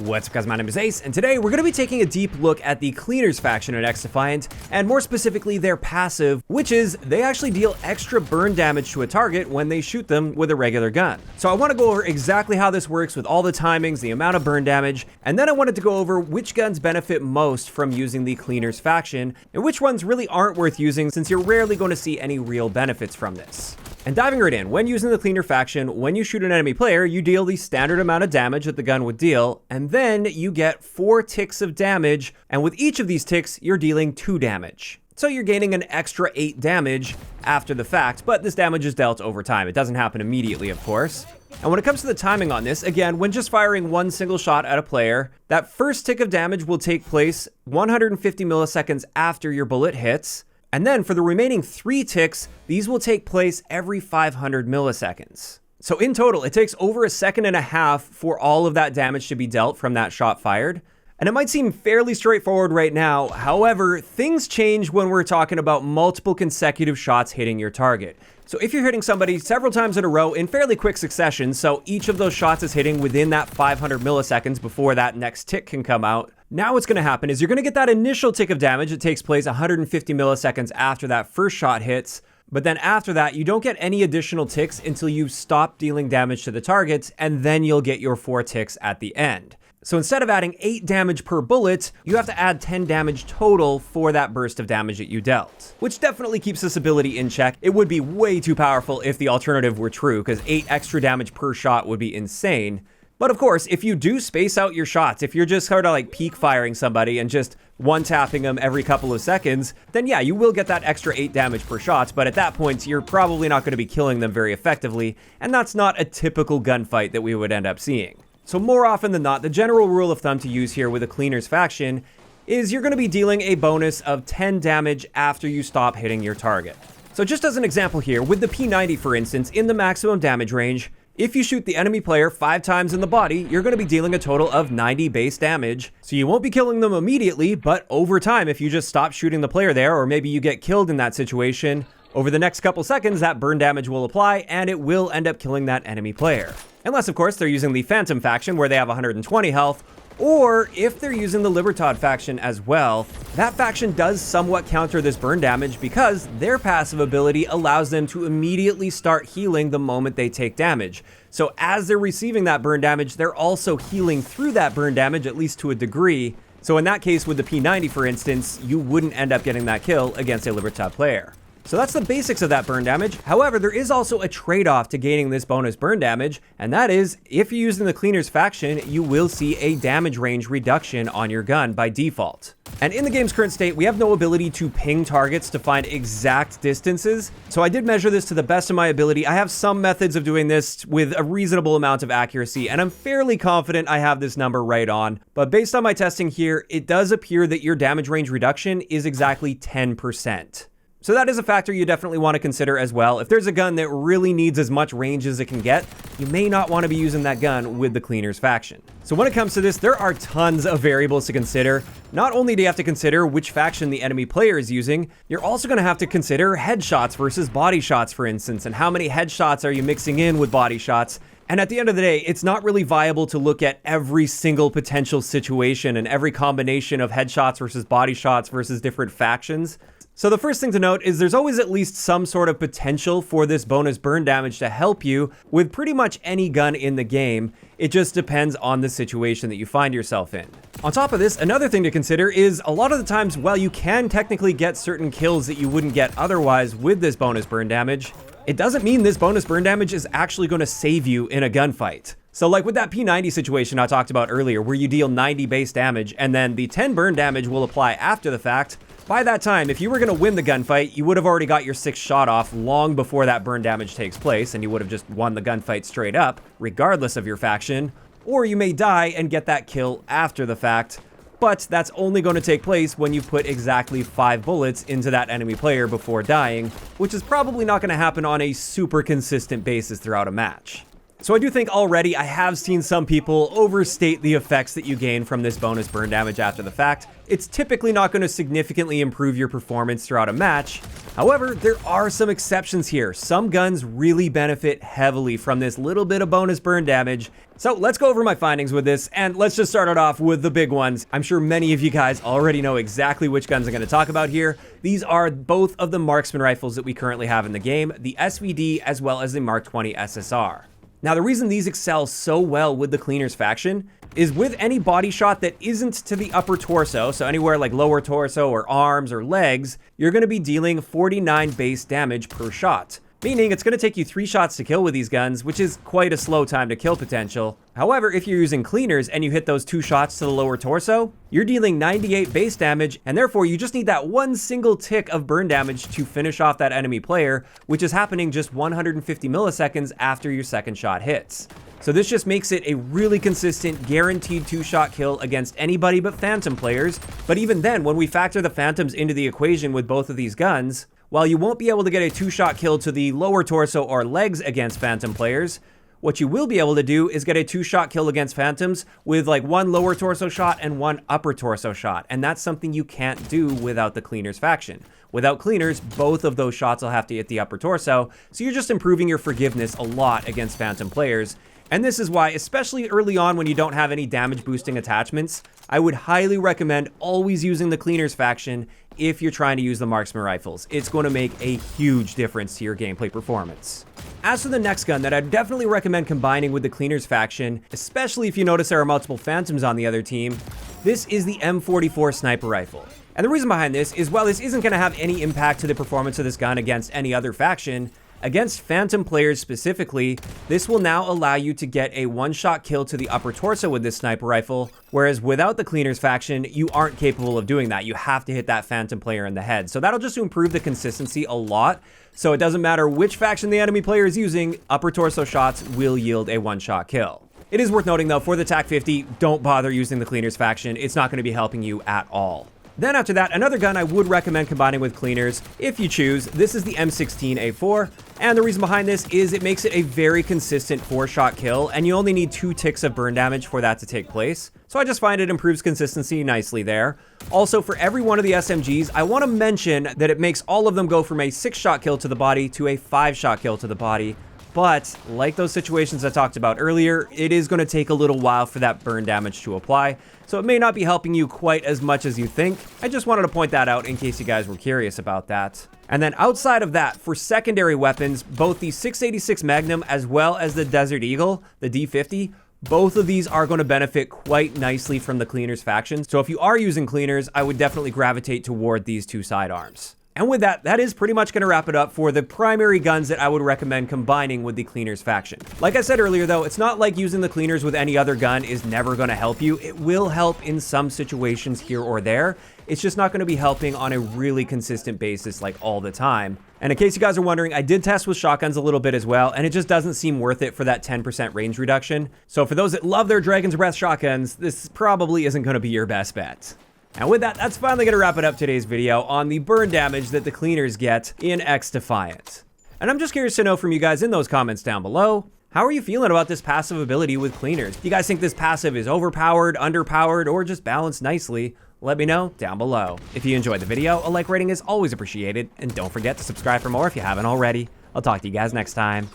What's up guys, my name is Ace, and today we're going to be taking a deep look at the Cleaners faction at XDefiant, and more specifically their passive, which is they actually deal extra burn damage to a target when they shoot them with a regular gun. So I want to go over exactly how this works with all the timings, the amount of burn damage, and then I wanted to go over which guns benefit most from using the Cleaners faction, and which ones really aren't worth using since you're rarely going to see any real benefits from this. And diving right in, when using the Cleaner faction, when you shoot an enemy player, you deal the standard amount of damage that the gun would deal, and then you get 4 ticks of damage, and with each of these ticks, you're dealing 2 damage. So you're gaining an extra 8 damage after the fact, but this damage is dealt over time. It doesn't happen immediately, of course. And when it comes to the timing on this, again, when just firing one single shot at a player, that first tick of damage will take place 150 milliseconds after your bullet hits. And then for the remaining 3 ticks, these will take place every 500 milliseconds. So in total, it takes over 1.5 seconds for all of that damage to be dealt from that shot fired. And it might seem fairly straightforward right now, however, things change when we're talking about multiple consecutive shots hitting your target. So if you're hitting somebody several times in a row in fairly quick succession, so each of those shots is hitting within that 500 milliseconds before that next tick can come out, now what's going to happen is you're going to get that initial tick of damage that takes place 150 milliseconds after that first shot hits, but then after that, you don't get any additional ticks until you stop dealing damage to the targets, and then you'll get your 4 ticks at the end. So instead of adding 8 damage per bullet, you have to add 10 damage total for that burst of damage that you dealt, which definitely keeps this ability in check. It would be way too powerful if the alternative were true, because 8 extra damage per shot would be insane. But of course, if you do space out your shots, if you're just sort of like peek firing somebody and just one-tapping them every couple of seconds, then yeah, you will get that extra 8 damage per shot, but at that point, you're probably not going to be killing them very effectively, and that's not a typical gunfight that we would end up seeing. So more often than not, the general rule of thumb to use here with a Cleaners faction is you're going to be dealing a bonus of 10 damage after you stop hitting your target. So just as an example here, with the P90 for instance, in the maximum damage range, if you shoot the enemy player 5 times in the body, you're going to be dealing a total of 90 base damage. So you won't be killing them immediately, but over time, if you just stop shooting the player there, or maybe you get killed in that situation, over the next couple seconds, that burn damage will apply, and it will end up killing that enemy player. Unless, of course, they're using the Phantom faction, where they have 120 health, or if they're using the Libertad faction as well. That faction does somewhat counter this burn damage because their passive ability allows them to immediately start healing the moment they take damage. So as they're receiving that burn damage, they're also healing through that burn damage, at least to a degree. So in that case, with the P90, for instance, you wouldn't end up getting that kill against a Libertad player. So that's the basics of that burn damage. However, there is also a trade-off to gaining this bonus burn damage, and that is, if you're using the Cleaners faction, you will see a damage range reduction on your gun by default. And in the game's current state, we have no ability to ping targets to find exact distances, so I did measure this to the best of my ability. I have some methods of doing this with a reasonable amount of accuracy, and I'm fairly confident I have this number right on, but based on my testing here, it does appear that your damage range reduction is exactly 10%. So that is a factor you definitely want to consider as well. If there's a gun that really needs as much range as it can get, you may not want to be using that gun with the Cleaners faction. So when it comes to this, there are tons of variables to consider. Not only do you have to consider which faction the enemy player is using, you're also going to have to consider headshots versus body shots, for instance, and how many headshots are you mixing in with body shots. And at the end of the day, it's not really viable to look at every single potential situation and every combination of headshots versus body shots versus different factions. So the first thing to note is there's always at least some sort of potential for this bonus burn damage to help you with pretty much any gun in the game. It just depends on the situation that you find yourself in. On top of this, another thing to consider is a lot of the times, while you can technically get certain kills that you wouldn't get otherwise with this bonus burn damage, it doesn't mean this bonus burn damage is actually going to save you in a gunfight. So like with that P90 situation I talked about earlier, where you deal 90 base damage and then the 10 burn damage will apply after the fact, by that time, if you were going to win the gunfight, you would have already got your 6th shot off long before that burn damage takes place, and you would have just won the gunfight straight up, regardless of your faction. Or you may die and get that kill after the fact, but that's only going to take place when you put exactly 5 bullets into that enemy player before dying, which is probably not going to happen on a super consistent basis throughout a match. So I do think already I have seen some people overstate the effects that you gain from this bonus burn damage after the fact. It's typically not going to significantly improve your performance throughout a match. However, there are some exceptions here. Some guns really benefit heavily from this little bit of bonus burn damage. So let's go over my findings with this, and let's just start it off with the big ones. I'm sure many of you guys already know exactly which guns I'm going to talk about here. These are both of the marksman rifles that we currently have in the game, the SVD as well as the Mark 20 SSR. Now, the reason these excel so well with the Cleaners faction is with any body shot that isn't to the upper torso, so anywhere like lower torso or arms or legs, you're going to be dealing 49 base damage per shot. Meaning it's going to take you 3 shots to kill with these guns, which is quite a slow time to kill potential. However, if you're using Cleaners and you hit those 2 shots to the lower torso, you're dealing 98 base damage, and therefore you just need that one single tick of burn damage to finish off that enemy player, which is happening just 150 milliseconds after your second shot hits. So this just makes it a really consistent, guaranteed 2-shot kill against anybody but Phantom players. But even then, when we factor the Phantoms into the equation with both of these guns, while you won't be able to get a 2-shot kill to the lower torso or legs against Phantom players, what you will be able to do is get a 2-shot kill against Phantoms with like 1 lower torso shot and 1 upper torso shot. And that's something you can't do without the Cleaners faction. Without Cleaners, both of those shots will have to hit the upper torso, so you're just improving your forgiveness a lot against Phantom players. And this is why, especially early on when you don't have any damage boosting attachments, I would highly recommend always using the Cleaners faction if you're trying to use the marksman rifles. It's going to make a huge difference to your gameplay performance. As for the next gun that I'd definitely recommend combining with the Cleaners faction, especially if you notice there are multiple Phantoms on the other team, this is the M44 sniper rifle. And the reason behind this is, while this isn't going to have any impact to the performance of this gun against any other faction, against Phantom players specifically, this will now allow you to get a 1-shot kill to the upper torso with this sniper rifle, whereas without the Cleaners faction, you aren't capable of doing that. You have to hit that Phantom player in the head. So that'll just improve the consistency a lot. So it doesn't matter which faction the enemy player is using, upper torso shots will yield a 1-shot kill. It is worth noting though, for the TAC-50, don't bother using the Cleaners faction. It's not going to be helping you at all. Then after that, another gun I would recommend combining with Cleaners, if you choose, this is the M16A4, and the reason behind this is it makes it a very consistent 4-shot kill, and you only need 2 ticks of burn damage for that to take place, so I just find it improves consistency nicely there. Also, for every one of the SMGs, I want to mention that it makes all of them go from a 6-shot kill to the body to a 5-shot kill to the body. But like those situations I talked about earlier, it is going to take a little while for that burn damage to apply, so it may not be helping you quite as much as you think. I just wanted to point that out in case you guys were curious about that. And then outside of that, for secondary weapons, both the 686 Magnum as well as the Desert Eagle, the D50, both of these are going to benefit quite nicely from the Cleaners faction. So if you are using Cleaners, I would definitely gravitate toward these 2 sidearms. And with that, that is pretty much going to wrap it up for the primary guns that I would recommend combining with the Cleaners faction. Like I said earlier though, it's not like using the Cleaners with any other gun is never going to help you. It will help in some situations here or there. It's just not going to be helping on a really consistent basis like all the time. And in case you guys are wondering, I did test with shotguns a little bit as well, and it just doesn't seem worth it for that 10% range reduction. So for those that love their Dragon's Breath shotguns, this probably isn't going to be your best bet. And with that, that's finally going to wrap it up today's video on the burn damage that the Cleaners get in XDefiant. And I'm just curious to know from you guys in those comments down below, how are you feeling about this passive ability with Cleaners? Do you guys think this passive is overpowered, underpowered, or just balanced nicely? Let me know down below. If you enjoyed the video, a like rating is always appreciated, and don't forget to subscribe for more if you haven't already. I'll talk to you guys next time.